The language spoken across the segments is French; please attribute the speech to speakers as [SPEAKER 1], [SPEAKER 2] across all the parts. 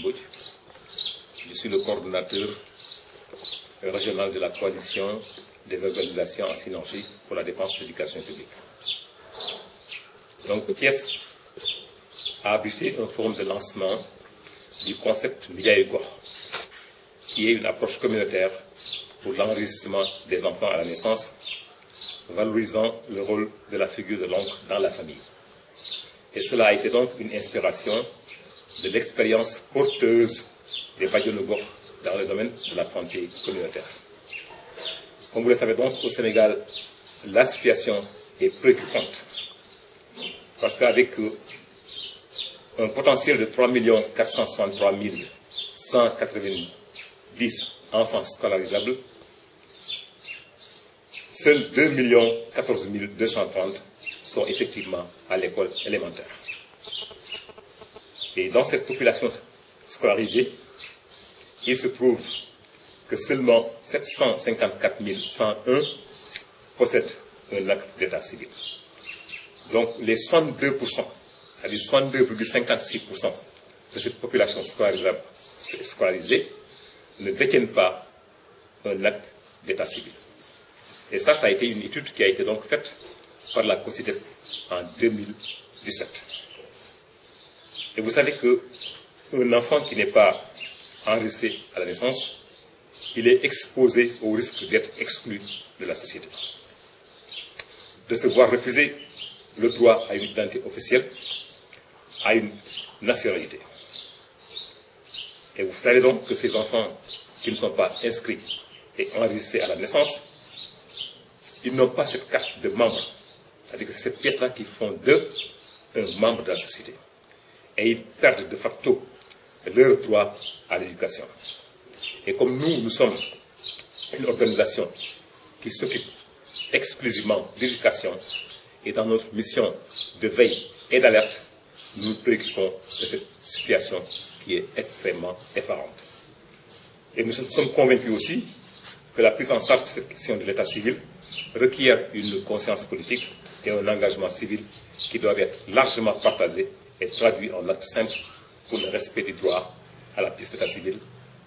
[SPEAKER 1] Mbodj. Je suis le coordonnateur régional de la coalition des organisations en synergie pour la défense de l'éducation publique. Donc, Thiès a abrité un forum de lancement du concept Ndiaye Gox, qui est une approche communautaire pour l'enregistrement des enfants à la naissance, valorisant le rôle de la figure de l'oncle dans la famille. Et cela a été donc une inspiration de l'expérience porteuse des Badiane Gox dans le domaine de la santé communautaire. Comme vous le savez donc, au Sénégal, la situation est préoccupante. Parce qu'avec un potentiel de 3 463 190 enfants scolarisables, seuls 2 14 230 sont effectivement à l'école élémentaire. Et dans cette population scolarisée, il se trouve que seulement 754 101 possèdent un acte d'état civil. Donc les 62%, c'est-à-dire 62,56% de cette population scolarisée ne détiennent pas un acte d'état civil. Et ça a été une étude qui a été donc faite par la COSYDEP en 2017. Et vous savez qu'un enfant qui n'est pas enregistré à la naissance, il est exposé au risque d'être exclu de la société, de se voir refuser le droit à une identité officielle, à une nationalité. Et vous savez donc que ces enfants qui ne sont pas inscrits et enregistrés à la naissance, ils n'ont pas cette carte de membre. C'est-à-dire que c'est cette pièce-là qui font d'eux un membre de la société. Et ils perdent de facto leur droit à l'éducation. Et comme nous sommes une organisation qui s'occupe exclusivement d'éducation, et dans notre mission de veille et d'alerte, nous nous préoccupons de cette situation qui est extrêmement effarante. Et nous sommes convaincus aussi que la prise en charge de cette question de l'état civil requiert une conscience politique et un engagement civil qui doivent être largement partagés et traduits en actes simples pour le respect du droit à la prise d'état civil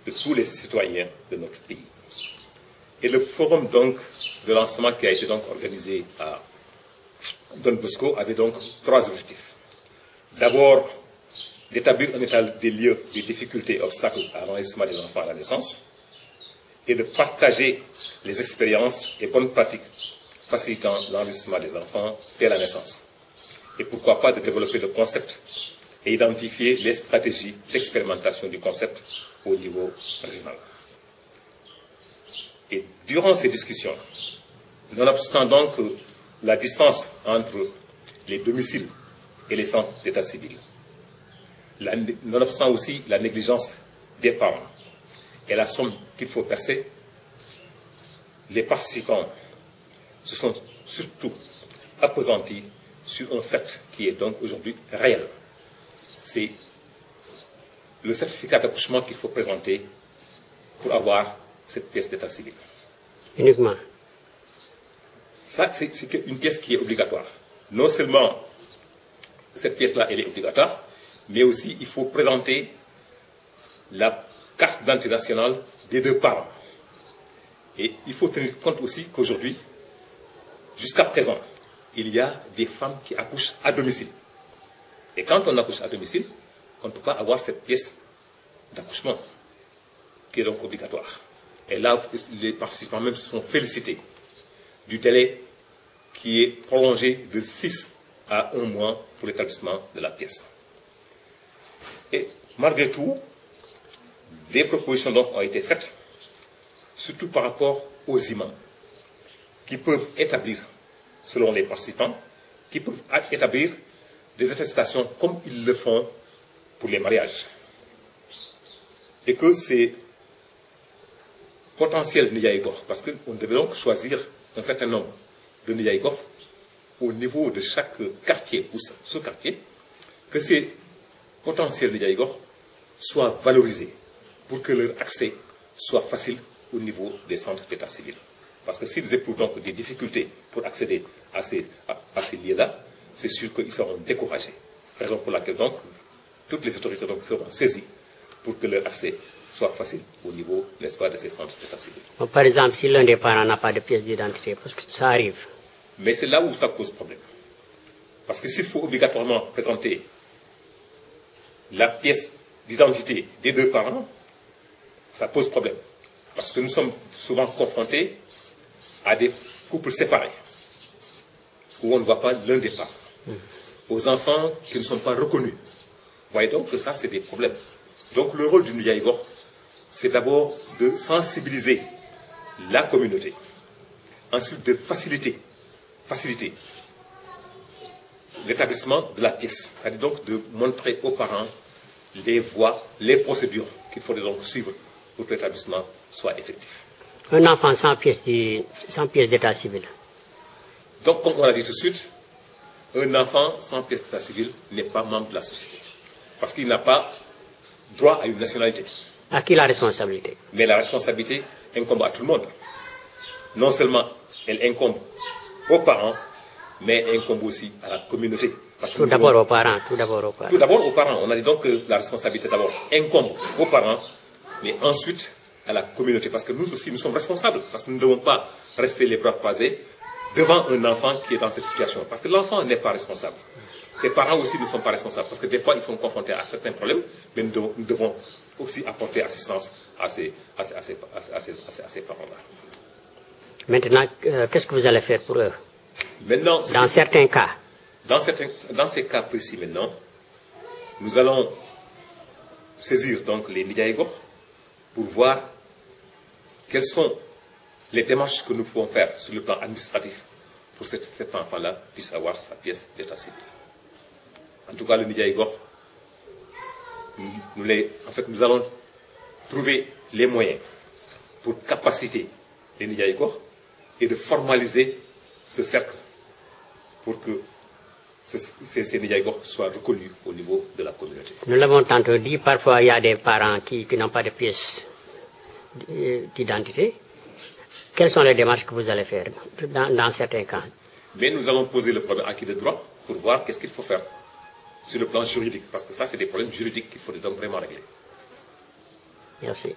[SPEAKER 1] de tous les citoyens de notre pays. Et le forum donc de lancement qui a été donc organisé à Don Bosco avait donc 3 objectifs. D'abord, d'établir un état des lieux des difficultés et obstacles à l'enregistrement des enfants à la naissance et de partager les expériences et bonnes pratiques facilitant l'enregistrement des enfants dès la naissance. Et pourquoi pas de développer le concept et identifier les stratégies d'expérimentation du concept au niveau régional. Et durant ces discussions, nonobstant donc la distance entre les domiciles et les centres d'état civil, nonobstant aussi la négligence des parents et la somme qu'il faut verser, les participants se sont surtout appesantis sur un fait qui est donc aujourd'hui réel. C'est le certificat d'accouchement qu'il faut présenter pour avoir cette pièce d'état civil.
[SPEAKER 2] Uniquement.
[SPEAKER 1] Ça, c'est une pièce qui est obligatoire. Non seulement cette pièce-là, elle est obligatoire, mais aussi il faut présenter la carte d'identité nationale des 2 parents. Et il faut tenir compte aussi qu'aujourd'hui, jusqu'à présent, il y a des femmes qui accouchent à domicile. Et quand on accouche à domicile, on ne peut pas avoir cette pièce d'accouchement qui est donc obligatoire. Et là, les participants même se sont félicités du délai qui est prolongé de 6 à 1 mois pour l'établissement de la pièce. Et malgré tout, des propositions donc ont été faites, surtout par rapport aux imams, qui peuvent établir, selon les participants, qui peuvent établir des attestations comme ils le font pour les mariages. Et que c'est potentiel Ndiaye Gox, parce qu'on devait donc choisir un certain nombre de Ndiaye Gox au niveau de chaque quartier ou sous-quartier, que ces potentiels Ndiaye Gox soient valorisés pour que leur accès soit facile au niveau des centres d'état civil. Parce que s'ils éprouvent donc des difficultés pour accéder à ces lieux-là, c'est sûr qu'ils seront découragés. Raison pour laquelle donc toutes les autorités donc seront saisies pour que leur accès soit facile au niveau, n'est-ce pas, de ces centres d'état civil.
[SPEAKER 2] Par exemple, si l'un des parents n'a pas de pièce d'identité, parce que ça arrive.
[SPEAKER 1] Mais c'est là où ça pose problème. Parce que s'il faut obligatoirement présenter la pièce d'identité des deux parents, ça pose problème. Parce que nous sommes souvent confrontés à des couples séparés, où on ne voit pas l'un des parents, aux enfants qui ne sont pas reconnus. Vous voyez donc que ça, c'est des problèmes. Donc le rôle du Ndiaye Gox, c'est d'abord de sensibiliser la communauté, ensuite de faciliter l'établissement de la pièce, c'est-à-dire donc de montrer aux parents les voies, les procédures qu'il faudrait donc suivre pour que l'établissement soit effectif.
[SPEAKER 2] Un enfant sans pièce d'état civil.
[SPEAKER 1] Donc, comme on l'a dit tout de suite, un enfant sans pièce d'état civil n'est pas membre de la société. Parce qu'il n'a pas droit à une nationalité.
[SPEAKER 2] À qui la responsabilité?
[SPEAKER 1] Mais la responsabilité incombe à tout le monde. Non seulement elle incombe aux parents, mais elle incombe aussi à la communauté.
[SPEAKER 2] Tout d'abord aux parents.
[SPEAKER 1] Tout d'abord aux parents. On a dit donc que la responsabilité d'abord incombe aux parents, mais ensuite à la communauté. Parce que nous aussi, nous sommes responsables. Parce que nous ne devons pas rester les bras croisés devant un enfant qui est dans cette situation. Parce que l'enfant n'est pas responsable. Ses parents aussi ne sont pas responsables. Parce que des fois, ils sont confrontés à certains problèmes, mais nous devons aussi apporter assistance à ces parents-là.
[SPEAKER 2] Maintenant, qu'est-ce que vous allez faire pour eux?
[SPEAKER 1] Maintenant,
[SPEAKER 2] dans certains cas.
[SPEAKER 1] Dans ces cas précis maintenant, nous allons saisir donc les Ndiaye Gox pour voir quelles sont les démarches que nous pouvons faire sur le plan administratif pour que cet enfant-là puisse avoir sa pièce d'état civil. En tout cas, le Ndiaye Gox, nous allons trouver les moyens pour capaciter les Ndiaye Gox et de formaliser ce cercle pour que ces Ndiaye Gox soient reconnus au niveau de la communauté.
[SPEAKER 2] Nous l'avons tantôt dit, parfois il y a des parents qui n'ont pas de pièce d'identité. Quelles sont les démarches que vous allez faire dans certains cas?
[SPEAKER 1] Mais nous allons poser le problème acquis de droit pour voir qu'est-ce qu'il faut faire sur le plan juridique. Parce que ça, c'est des problèmes juridiques qu'il faut donc vraiment régler.
[SPEAKER 2] Merci.